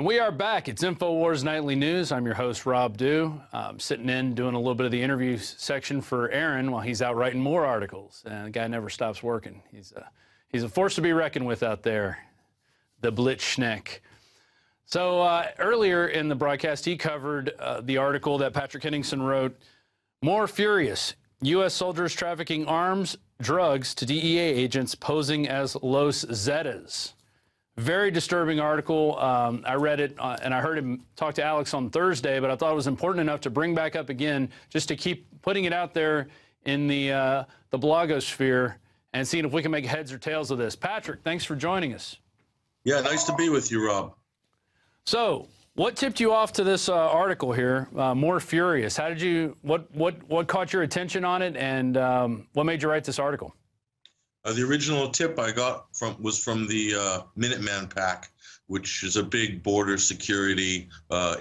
And we are back. It's InfoWars Nightly News. I'm your host, Rob Dew. I'm sitting in doing a little bit of the interview section for Aaron while he's out writing more articles. And the guy never stops working. He's a force to be reckoned with out there, the Blitzschneck. So earlier in the broadcast, he covered the article that Patrick Henningsen wrote, More Furious, U.S. Soldiers Trafficking Arms, Drugs to DEA Agents Posing as Los Zetas. Very disturbing article. I read it and I heard him talk to Alex on Thursday, but I thought it was important enough to bring back up again just to keep putting it out there in the blogosphere and seeing if we can make heads or tails of this. Patrick, thanks for joining us. Yeah, nice to be with you, Rob. So, what tipped you off to this article here, More Furious? How did you, what caught your attention on it, and what made you write this article? The original tip I got was from the Minuteman PAC, which is a big border security,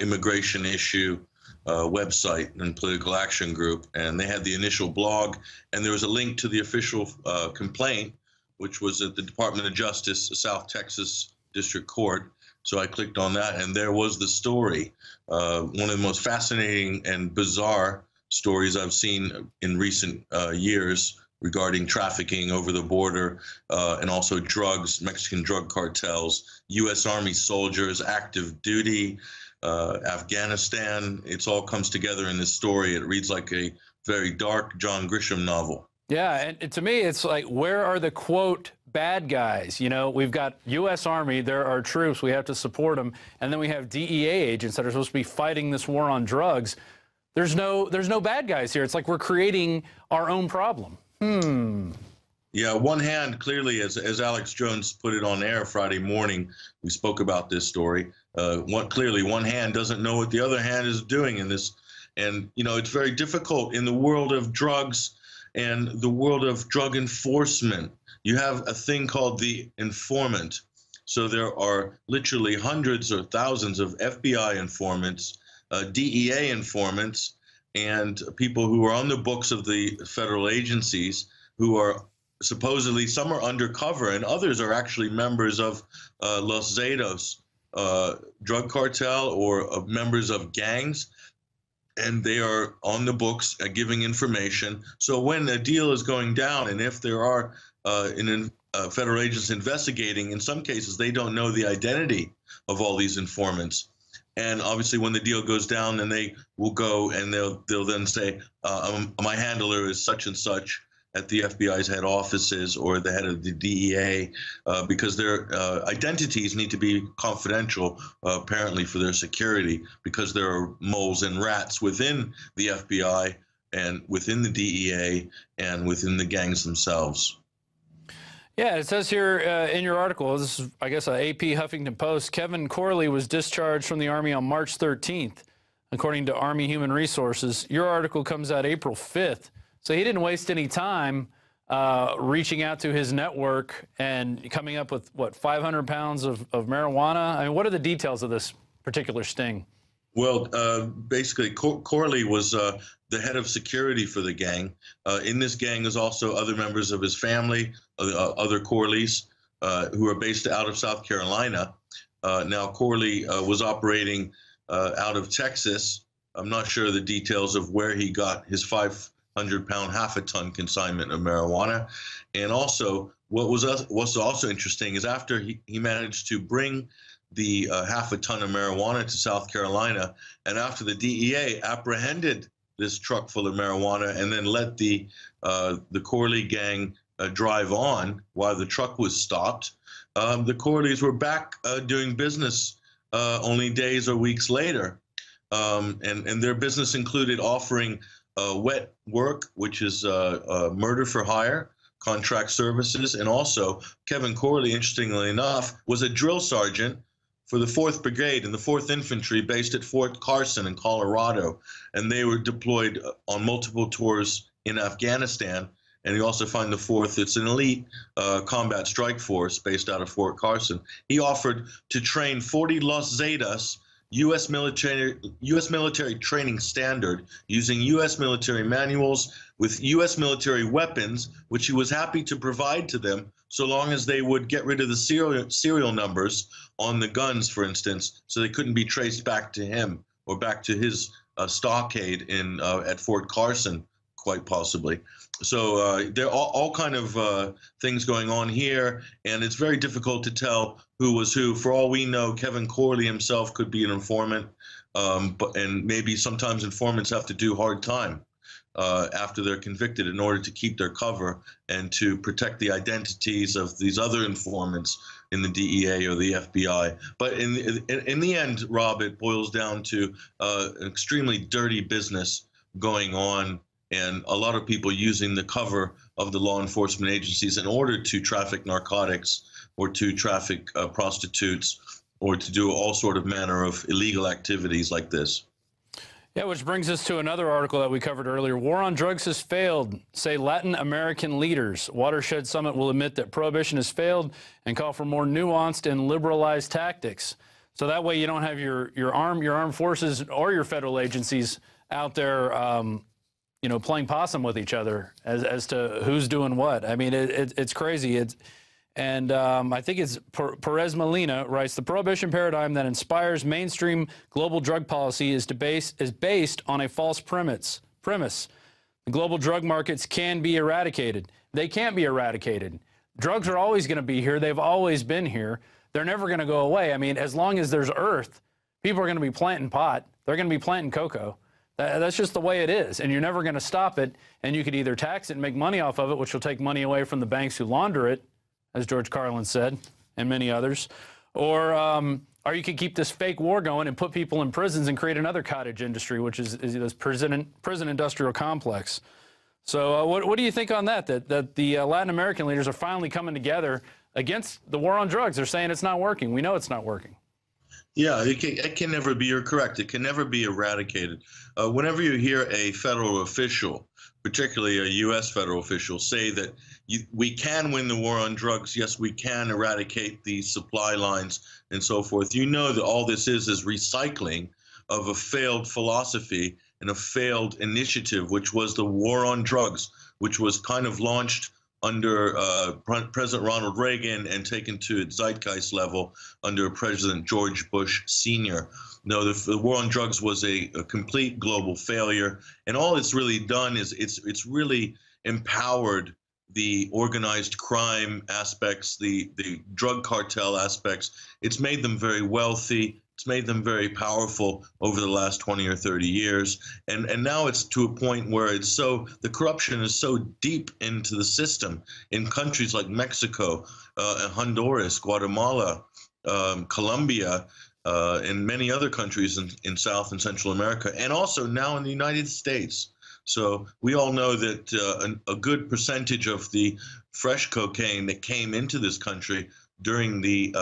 immigration issue website and political action group. And they had the initial blog, and there was a link to the official complaint, which was at the Department of Justice, South Texas District Court. So I clicked on that, and there was the story. One of the most fascinating and bizarre stories I've seen in recent years regarding trafficking over the border and also drugs, Mexican drug cartels, U.S. Army soldiers, active duty, Afghanistan. It all comes together in this story. It reads like a very dark John Grisham novel. Yeah, and to me, it's like, where are the, quote, bad guys? You know, we've got U.S. Army, there are troops, we have to support them, and then we have DEA agents that are supposed to be fighting this war on drugs. There's no bad guys here. It's like we're creating our own problem. Yeah, one hand, clearly, as Alex Jones put it on air Friday morning, we spoke about this story. Clearly, one hand doesn't know what the other hand is doing in this. And, you know, it's very difficult in the world of drugs and the world of drug enforcement. You have a thing called the informant. So there are literally hundreds or thousands of FBI informants, DEA informants, and people who are on the books of the federal agencies who are supposedly, some are undercover and others are actually members of Los Zetas drug cartel or members of gangs, and they are on the books giving information. So when a deal is going down, and if there are federal agents investigating, in some cases they don't know the identity of all these informants. And obviously, when the deal goes down, then they will go and they'll then say, my handler is such and such at the FBI's head offices or the head of the DEA, because their identities need to be confidential, apparently for their security, because there are moles and rats within the FBI and within the DEA and within the gangs themselves. Yeah, it says here in your article, this is, I guess, an AP Huffington Post, Kevin Corley was discharged from the Army on March 13th, according to Army Human Resources. Your article comes out April 5th, so he didn't waste any time reaching out to his network and coming up with, what, 500 pounds of marijuana? I mean, what are the details of this particular sting? Well, basically, Corley was the head of security for the gang. In this gang is also other members of his family, other Corleys, who are based out of South Carolina. Now, Corley was operating out of Texas. I'm not sure the details of where he got his 500-pound, half-a-ton consignment of marijuana. And also, what's also interesting is after he managed to bring the half-a-ton of marijuana to South Carolina, and after the DEA apprehended this truck full of marijuana and then let the Corley gang drive on while the truck was stopped, the Corleys were back doing business only days or weeks later. And their business included offering wet work, which is murder for hire, contract services, and also Kevin Corley, interestingly enough, was a drill sergeant for the 4th Brigade and the 4th Infantry based at Fort Carson in Colorado. And they were deployed on multiple tours in Afghanistan. And you also find the 4th, it's an elite combat strike force based out of Fort Carson. He offered to train 40 Los Zetas U.S. military training standard, using U.S. military manuals with U.S. military weapons, which he was happy to provide to them, so long as they would get rid of the serial numbers on the guns, for instance, so they couldn't be traced back to him or back to his stockade in at Fort Carson, quite possibly. So there are all kind of things going on here, and it's very difficult to tell who was who. For all we know, Kevin Corley himself could be an informant, and maybe sometimes informants have to do hard time after they're convicted in order to keep their cover and to protect the identities of these other informants in the DEA or the FBI. But in the end, Rob, it boils down to an extremely dirty business going on, and a lot of people using the cover of the law enforcement agencies in order to traffic narcotics or to traffic prostitutes or to do all sort of manner of illegal activities like this. Yeah, which brings us to another article that we covered earlier. War on drugs has failed, say Latin American leaders. Watershed Summit will admit that prohibition has failed and call for more nuanced and liberalized tactics. So that way you don't have your armed forces or your federal agencies out there playing possum with each other as to who's doing what. I mean, it's crazy. I think it's Perez Molina writes, the prohibition paradigm that inspires mainstream global drug policy is based on a false premise. The global drug markets can be eradicated. They can't be eradicated. Drugs are always going to be here. They've always been here. They're never going to go away. I mean, as long as there's earth, people are going to be planting pot. They're going to be planting cocoa. That's just the way it is, and you're never going to stop it. And you could either tax it and make money off of it, which will take money away from the banks who launder it, as George Carlin said, and many others, or you could keep this fake war going and put people in prisons and create another cottage industry, which is this prison industrial complex. So what do you think on that the Latin American leaders are finally coming together against the war on drugs? They're saying it's not working. We know it's not working. Yeah, it can never be, you're correct, it can never be eradicated. Whenever you hear a federal official, particularly a U.S. federal official, say that we can win the war on drugs, yes, we can eradicate the supply lines and so forth, you know that all this is recycling of a failed philosophy and a failed initiative, which was the war on drugs, which was kind of launched under President Ronald Reagan and taken to its zeitgeist level under President George Bush Sr. No, the war on drugs was a complete global failure, and all it's really done is it's really empowered the organized crime aspects, the drug cartel aspects. It's made them very wealthy. It's made them very powerful over the last 20 or 30 years. And now it's to a point where the corruption is so deep into the system in countries like Mexico, Honduras, Guatemala, Colombia, and many other countries in South and Central America, and also now in the United States. So we all know that a good percentage of the fresh cocaine that came into this country during the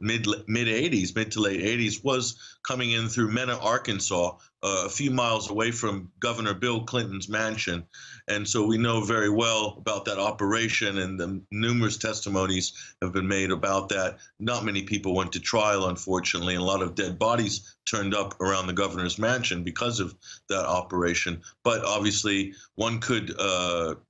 mid to late 80s was coming in through Mena, Arkansas, a few miles away from Governor Bill Clinton's mansion. And so we know very well about that operation, and the numerous testimonies have been made about that. Not many people went to trial, unfortunately, and a lot of dead bodies turned up around the governor's mansion because of that operation. But obviously, one could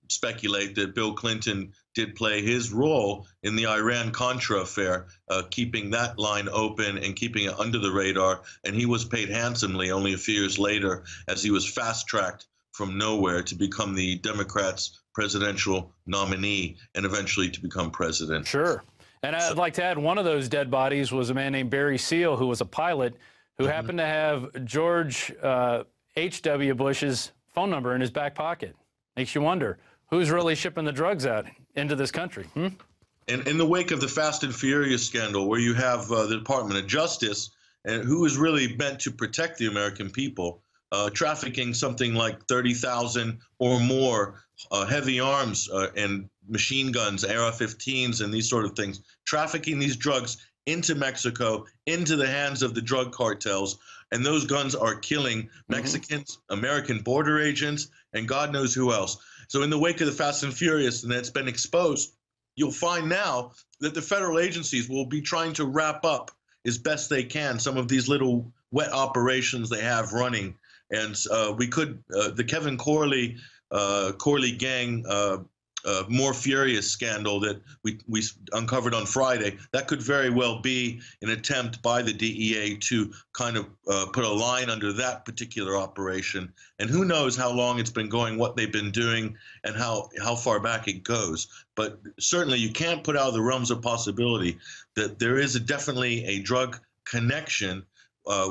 speculate that Bill Clinton did play his role in the Iran-Contra affair, keeping that line open and keeping it under the radar. And he was paid handsomely only a few years later as he was fast-tracked from nowhere to become the Democrats' presidential nominee and eventually to become president. Sure. And I'd like to add, one of those dead bodies was a man named Barry Seal, who was a pilot who happened to have George H.W. Bush's phone number in his back pocket. Makes you wonder, who's really shipping the drugs out into this country? In the wake of the Fast and Furious scandal, where you have the Department of Justice, and who is really meant to protect the American people, trafficking something like 30,000 or more heavy arms and machine guns, AR-15s, and these sort of things, trafficking these drugs into Mexico, into the hands of the drug cartels. And those guns are killing Mexicans, American border agents, and God knows who else. So in the wake of the Fast and Furious, and that's been exposed, you'll find now that the federal agencies will be trying to wrap up as best they can some of these little wet operations they have running. And the Kevin Corley gang, more furious scandal that we uncovered on Friday, that could very well be an attempt by the DEA to kind of put a line under that particular operation. And who knows how long it's been going, what they've been doing, and how far back it goes. But certainly you can't put out of the realms of possibility that there is definitely a drug connection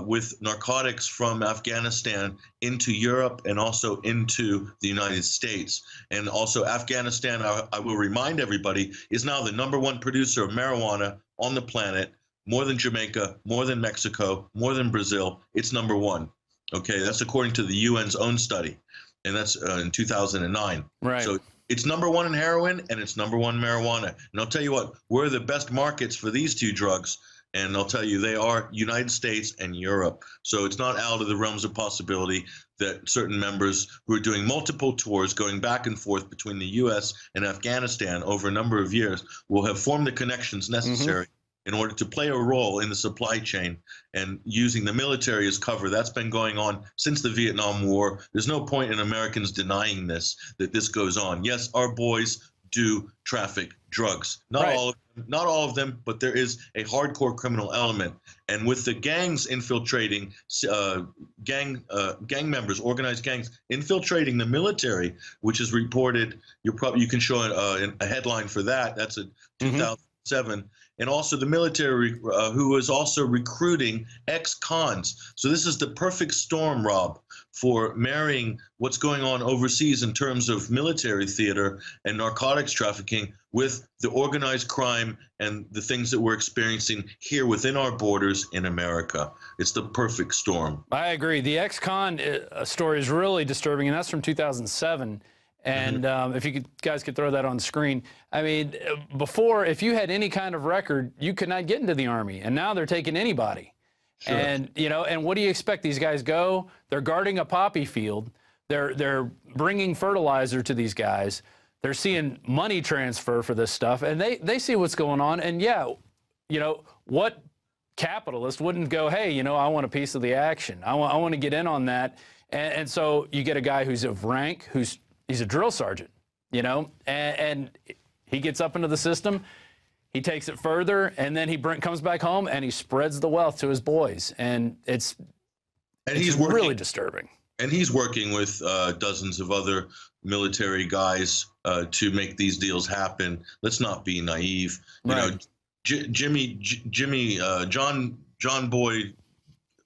with narcotics from Afghanistan into Europe and also into the United States. And also Afghanistan, I will remind everybody, is now the #1 producer of marijuana on the planet, more than Jamaica, more than Mexico, more than Brazil. It's #1. Okay, that's according to the UN's own study, and that's in 2009. Right. So it's #1 in heroin, and it's #1 marijuana. And I'll tell you what, where are the best markets for these two drugs? And I'll tell you, they are United States and Europe. So it's not out of the realms of possibility that certain members who are doing multiple tours going back and forth between the U.S. and Afghanistan over a number of years will have formed the connections necessary in order to play a role in the supply chain and using the military as cover. That's been going on since the Vietnam War. There's no point in Americans denying this, that this goes on. Yes, our boys do traffic drugs. Not all of them, but there is a hardcore criminal element. And with the gangs infiltrating, gang members, organized gangs infiltrating the military, which is reported, you can show a headline for that. That's a 2007. And also the military who is also recruiting ex-cons. So this is the perfect storm, Rob, for marrying what's going on overseas in terms of military theater and narcotics trafficking with the organized crime and the things that we're experiencing here within our borders in America. It's the perfect storm. I agree. The ex-con story is really disturbing, and that's from 2007. And if you guys could throw that on the screen. I mean, before, if you had any kind of record, you could not get into the Army. And now they're taking anybody. Sure. And, you know, and what do you expect? These guys go, they're guarding a poppy field. They're bringing fertilizer to these guys. They're seeing money transfer for this stuff. And they see what's going on. And, yeah, you know, what capitalist wouldn't go, hey, you know, I want a piece of the action. I want to get in on that. And so you get a guy who's of rank, he's a drill sergeant, you know, and he gets up into the system, he takes it further, and then he comes back home and he spreads the wealth to his boys, and he's really disturbing. And he's working with dozens of other military guys to make these deals happen. Let's not be naive. You know, John Boyd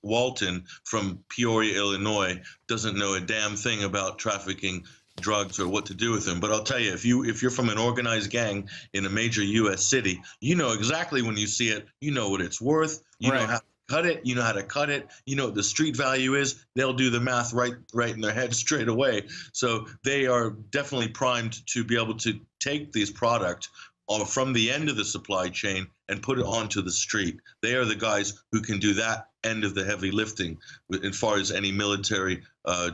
Walton from Peoria, Illinois, doesn't know a damn thing about trafficking drugs or what to do with them. But I'll tell you, if you're from an organized gang in a major U.S. city, you know exactly when you see it. You know what it's worth. You know how to cut it. You know how to cut it. You know what the street value is. They'll do the math right in their head straight away. So they are definitely primed to be able to take these products from the end of the supply chain and put it onto the street. They are the guys who can do that end of the heavy lifting as far as any military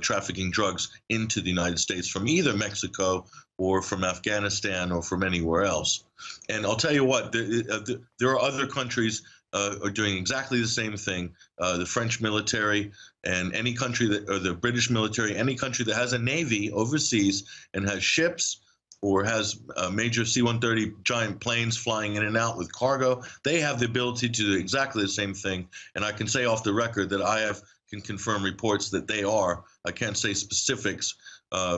trafficking drugs into the United States from either Mexico or from Afghanistan or from anywhere else. And I'll tell you what, there are other countries are doing exactly the same thing. The French military and any country or the British military, any country that has a navy overseas and has ships or has major C-130 giant planes flying in and out with cargo, they have the ability to do exactly the same thing. And I can say off the record that can confirm reports that they are. I can't say specifics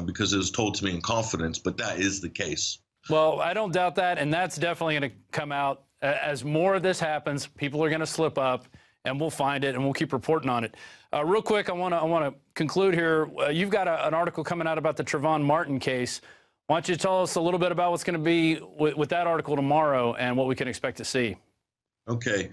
because it was told to me in confidence, but that is the case. Well, I don't doubt that, and that's definitely going to come out. As more of this happens, people are going to slip up, and we'll find it, and we'll keep reporting on it. Real quick, I want to conclude here. You've got an article coming out about the Trayvon Martin case. Why don't you tell us a little bit about what's going to be with that article tomorrow and what we can expect to see? Okay.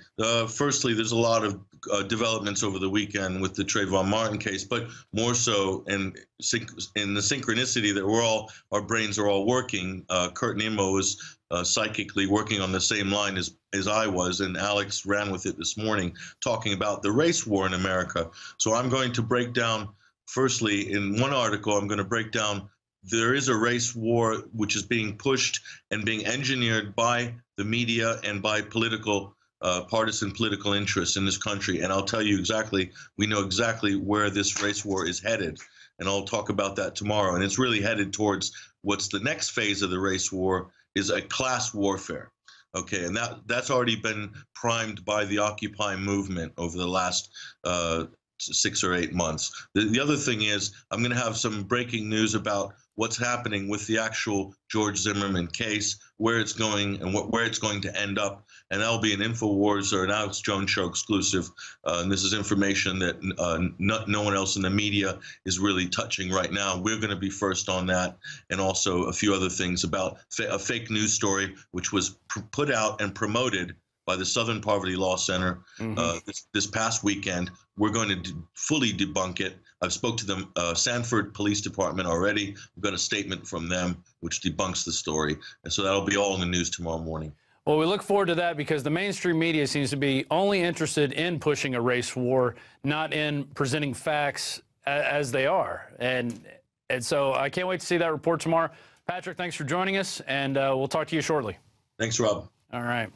Firstly, there's a lot of developments over the weekend with the Trayvon Martin case, but more so in the synchronicity that our brains are all working. Kurt Nimmo was psychically working on the same line as I was, and Alex ran with it this morning, talking about the race war in America. So I'm going to break down, firstly, in one article, I'm going to break down there is a race war which is being pushed and being engineered by the media and by political partisan political interests in this country. And I'll tell you exactly, we know exactly where this race war is headed. And I'll talk about that tomorrow. And it's really headed towards what's the next phase of the race war is a class warfare. Okay, and that's already been primed by the Occupy movement over the last 6 or 8 months. The other thing is I'm going to have some breaking news about what's happening with the actual George Zimmerman case, where it's going and where it's going to end up. And that'll be an InfoWars or an Alex Jones Show exclusive. And this is information that no one else in the media is really touching right now. We're going to be first on that, and also a few other things about a fake news story, which was put out and promoted by the Southern Poverty Law Center this past weekend. We're going to fully debunk it. I've spoke to the Sanford Police Department already. We've got a statement from them which debunks the story. And so that'll be all in the news tomorrow morning. Well, we look forward to that because the mainstream media seems to be only interested in pushing a race war, not in presenting facts as they are. And so I can't wait to see that report tomorrow. Patrick, thanks for joining us, and we'll talk to you shortly. Thanks, Rob. All right.